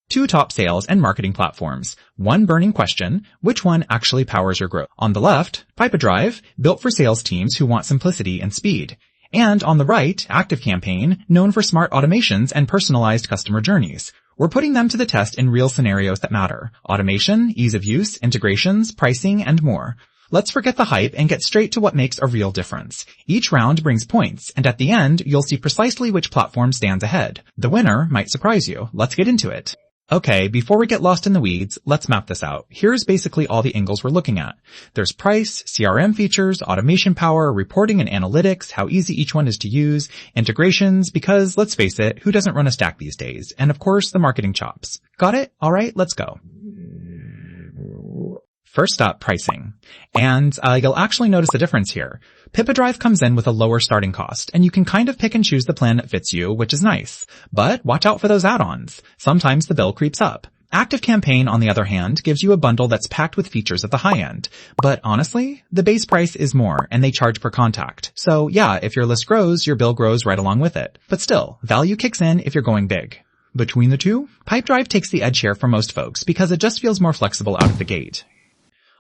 Two top sales and marketing platforms. One burning question, which one actually powers your growth? On the left, Pipedrive, built for sales teams who want simplicity and speed. And on the right, ActiveCampaign, known for smart automations and personalized customer journeys. We're putting them to the test in real scenarios that matter. Automation, ease of use, integrations, pricing, and more. Let's forget the hype and get straight to what makes a real difference. Each round brings points, and at the end, you'll see precisely which platform stands ahead. The winner might surprise you. Let's get into it. Okay, before we get lost in the weeds, let's map this out. Here's basically all the angles we're looking at. There's price, CRM features, automation power, reporting and analytics, how easy each one is to use, integrations, because let's face it, who doesn't run a stack these days? And of course, the marketing chops. Got it? Alright, let's go. First up, pricing. And you'll actually notice a difference here. Pipedrive comes in with a lower starting cost, and you can kind of pick and choose the plan that fits you, which is nice. But watch out for those add-ons. Sometimes the bill creeps up. ActiveCampaign, on the other hand, gives you a bundle that's packed with features at the high end. But honestly, the base price is more, and they charge per contact. So yeah, if your list grows, your bill grows right along with it. But still, value kicks in if you're going big. Between the two, Pipedrive takes the edge here for most folks because it just feels more flexible out of the gate.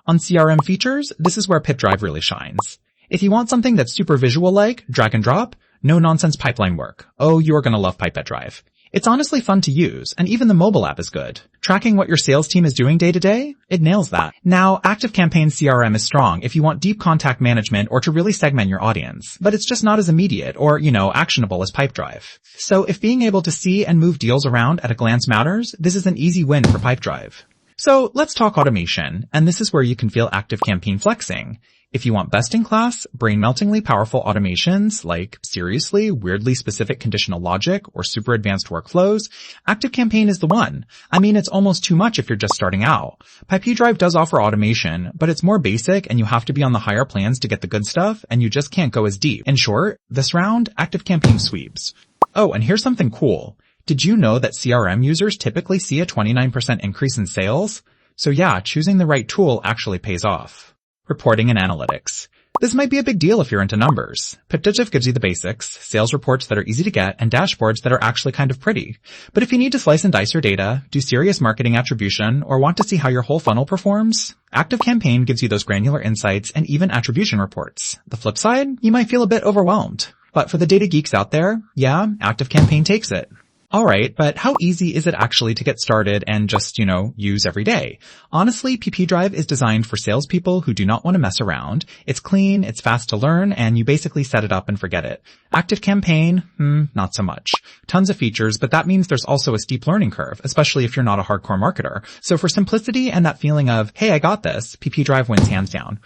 On CRM features, this is where Pipedrive really shines. If you want something that's super visual-like, drag and drop, no-nonsense pipeline work. Oh, you're gonna love Pipedrive. It's honestly fun to use, and even the mobile app is good. Tracking what your sales team is doing day to day, it nails that. Now, ActiveCampaign CRM is strong if you want deep contact management or to really segment your audience, but it's just not as immediate or, actionable as Pipedrive. So if being able to see and move deals around at a glance matters, this is an easy win for Pipedrive. So let's talk automation, and this is where you can feel ActiveCampaign flexing. If you want best-in-class, brain-meltingly powerful automations like seriously, weirdly specific conditional logic or super advanced workflows, ActiveCampaign is the one. I mean, it's almost too much if you're just starting out. Pipedrive does offer automation, but it's more basic and you have to be on the higher plans to get the good stuff, and you just can't go as deep. In short, this round, ActiveCampaign sweeps. Oh, and here's something cool. Did you know that CRM users typically see a 29% increase in sales? So yeah, choosing the right tool actually pays off. Reporting and analytics. This might be a big deal if you're into numbers. Pipedrive gives you the basics, sales reports that are easy to get, and dashboards that are actually kind of pretty. But if you need to slice and dice your data, do serious marketing attribution, or want to see how your whole funnel performs, ActiveCampaign gives you those granular insights and even attribution reports. The flip side, you might feel a bit overwhelmed. But for the data geeks out there, yeah, ActiveCampaign takes it. Alright, but how easy is it actually to get started and just, use every day? Honestly, Pipedrive is designed for salespeople who do not want to mess around. It's clean, it's fast to learn, and you basically set it up and forget it. ActiveCampaign, not so much. Tons of features, but that means there's also a steep learning curve, especially if you're not a hardcore marketer. So for simplicity and that feeling of, hey, I got this, Pipedrive wins hands down.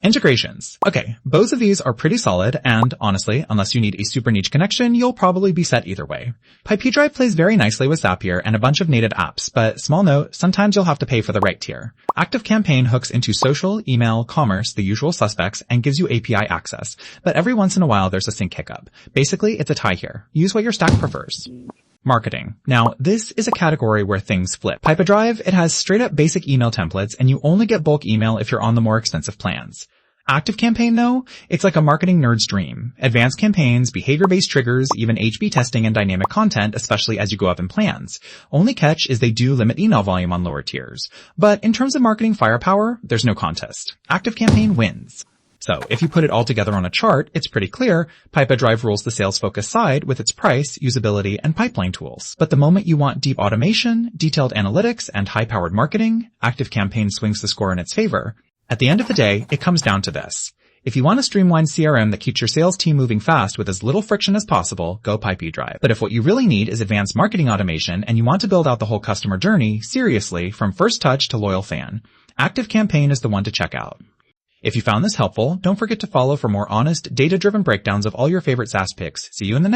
Integrations. Okay, both of these are pretty solid, and honestly, unless you need a super niche connection, you'll probably be set either way. Pipedrive plays very nicely with Zapier and a bunch of native apps, but small note, sometimes you'll have to pay for the right tier. ActiveCampaign hooks into social, email, commerce, the usual suspects, and gives you API access, but every once in a while there's a sync hiccup. Basically, it's a tie here. Use what your stack prefers. Marketing. Now, this is a category where things flip. Pipedrive, it has straight up basic email templates, and you only get bulk email if you're on the more expensive plans. ActiveCampaign though, it's like a marketing nerd's dream. Advanced campaigns, behavior-based triggers, even A/B testing and dynamic content, especially as you go up in plans. Only catch is they do limit email volume on lower tiers. But in terms of marketing firepower, there's no contest. ActiveCampaign wins. So if you put it all together on a chart, it's pretty clear Pipedrive rules the sales-focused side with its price, usability, and pipeline tools. But the moment you want deep automation, detailed analytics, and high-powered marketing, ActiveCampaign swings the score in its favor. At the end of the day, it comes down to this. If you want a streamlined CRM that keeps your sales team moving fast with as little friction as possible, go Pipedrive. But if what you really need is advanced marketing automation and you want to build out the whole customer journey, seriously, from first touch to loyal fan, ActiveCampaign is the one to check out. If you found this helpful, don't forget to follow for more honest, data-driven breakdowns of all your favorite SaaS picks. See you in the next